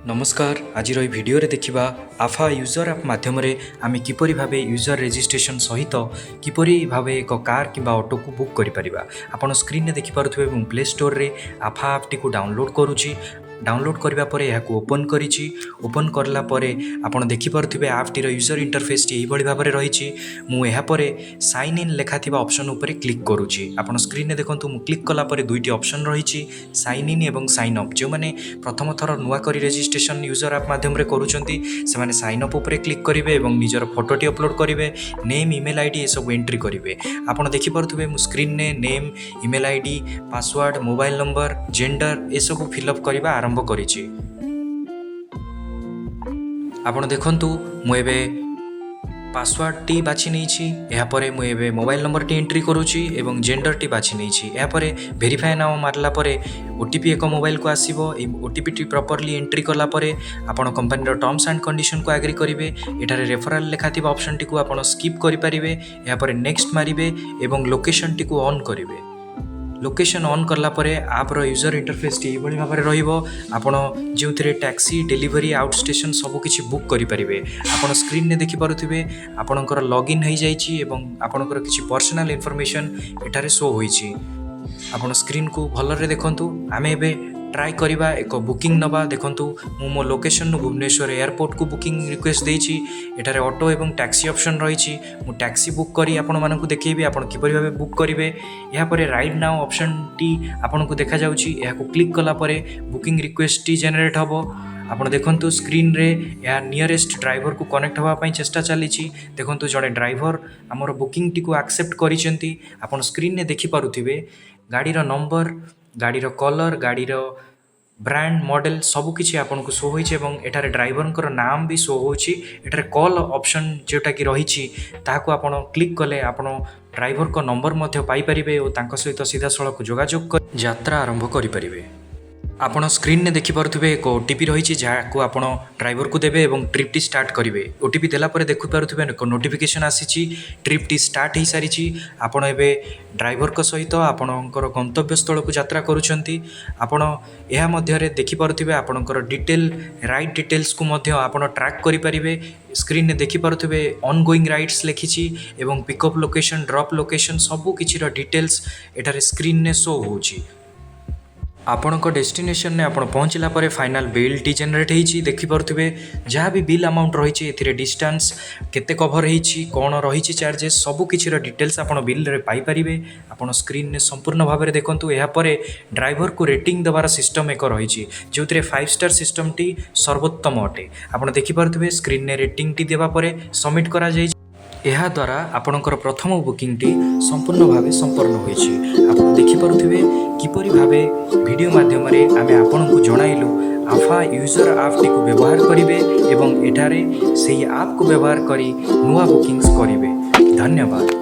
नमस्कार आज भिडियो देखा आफा यूजर आप माध्यम आम किपरि भाव यूजर रजिस्ट्रेशन सहित किपरि भाव एक कार कि ऑटो को बुक करें आपड़ स्क्रीन में देखिपे प्ले स्टोर रे आफा आप टी डाउनलोड करुच्ची डाउनलोड करने पर यह ओपन करी ओपन करला आपड़ देखिपे आप टीर यूजर इंटरफेस टी भाव में रही मुझे साइन इन लेखा ऑप्शन उपर क्लिक करुच्ची आप स्क्रीन में देखो मु क्लिक कलापर दुईटी ऑप्शन रही साइन इन एवं साइन अप जो मैंने प्रथम थर नुआ कर रजिस्ट्रेशन यूजर आप माध्यम से साइन अप उपर क्लिक करेंगे और निजर फोटोटी अपलोड करेंगे नेम ईमेल आईडी ये सब एंट्री करेंगे आपड़ देखिपे मु स्क्रीन में name email ID password mobile number gender ये सब फिलअप करवा आरंभ करिछि आपण देखंतु मु एबे पासवर्ड टी बाछि नेछि एहा परे मु एबे मोबाइल नंबर टी एंट्री करूछि एवं जेंडर टी बाछि नेछि एहा परे वेरीफाई नाउ मारला परे ओटीपी एक मोबाइल को आसीबो ए ओटीपी टी प्रॉपर्ली एंट्री करला परे आपण कंपनी रो टर्म्स एंड कंडीशन को एग्री करिवे एठारे रेफरल लेखा थिबा ऑप्शन टी को आपण स्किप करि परिबे एहा परे नेक्स्ट मारिबे एवं लोकेशन टी को ऑन करिवे लोकेशन ऑन करला परे आप्र यूजर इंटरफेस टी भाव में रहीपर जो टैक्सी डेलीवरी आउट स्टेशन सबकि बुक करेंगे आप स्क्रीन में देखिपे आपणकर लॉगिन हो जाइए आपणकर किसी पर्सनल इनफॉरमेशन एठारे शो होइछि आपण स्क्रीन को भलरे देखंतु आमे एबे ट्राई करवा एक बुकिंग नवा देखंतु मु मो लोकेशन भुवनेश्वर एयरपोर्ट को बुकिंग रिक्वेस्ट देछि एठारे ऑटो एवं टैक्सी ऑप्शन रही मु टैक्सी बुक करी आपण मानकु देखैबी आपण किपरि भाबे बुक करिवे या परे राइट नाउ ऑप्शन टी आपण को देखा जाउछि एहा को क्लिक कला परे बुकिंग रिक्वेस्ट टी जनरेट हबो आपण देखंतु स्क्रीन रे या नियरेस्ट ड्राइवर को कनेक्ट होगा पई चेष्टा चली देखंतु जड़े ड्राइवर आमर बुकिंग टी को एक्सेप्ट करिसेंती आपण स्क्रीन ने देखि पारुथिबे गाड़ीर नंबर गाड़ीर कलर गाड़ीर ब्रांड मॉडल सबकिछि आपन को शो होइछि एवं एठारे ड्राइवर नाम भी शो होइछि एठारे कॉल ऑप्शन जोटा कि रहिछि ताको आपन क्लिक कले आपन ड्राइवर को नंबर मध्य पाई परिबे और तांको सहित सीधा सड़क जोगाजोग कर यात्रा आरंभ करि परिबे आपण स्क्रीन में देखिपे एक ओटीपी रही जहाँ आप ड्राइवर को देवे और ट्रिप टी स्टार्ट करेंगे ओटीपी देलापर देखिपे एक नोटिफिकेशन आसी ट्रिप टी स्टार्ट हो सारी आपण एबे ड्राइवर को सहित आपणकर गंतव्य स्थल को यात्रा करुछंती आपण एहा मध्यरे देखिपे आपणकर डिटेल राइड डिटेल्स को मध्य आपण ट्रैक करें स्क्रीन में देखिपे ऑनगोइंग राइड्स लिखी एवं पिकअप लोकेशन ड्रॉप लोकेशन सबू किछि डिटेल्स एठारे स्क्रीन ने शो होउछि आपण डेस्टिनेशन ने आपण पहुँचला परे फाइनल बिल टी जनरेट होती देखिपे जहाँ भी बिल अमाउंट रही है डिस्टेंस केते कभर होती कौन रही चार्जेस सबकि डिटेल्स आप बिल रे पाई परिबे आपण स्क्रीन ने संपूर्ण भाव में देखंतु एहा परे ड्राइवर को रेटिंग देवार सिस्टम एक रही जो 5 स्टार सिस्टम टी सर्वोत्तम अटे आप देखिपे स्क्रीन ने रेटिंग टी देवा परे सबमिट करा जाय एहा द्वारा आपणकर प्रथम बुकिंग टी संपूर्ण भाव संपन्न होइछि आप देखिपे किपरि भावे वीडियो माध्यम आमे आपनकु जणाइलु आफा यूजर आप टी को व्यवहार करिवे एवं एठारे सेही आप को व्यवहार करी नुआ बुकिंग्स करिवे धन्यवाद।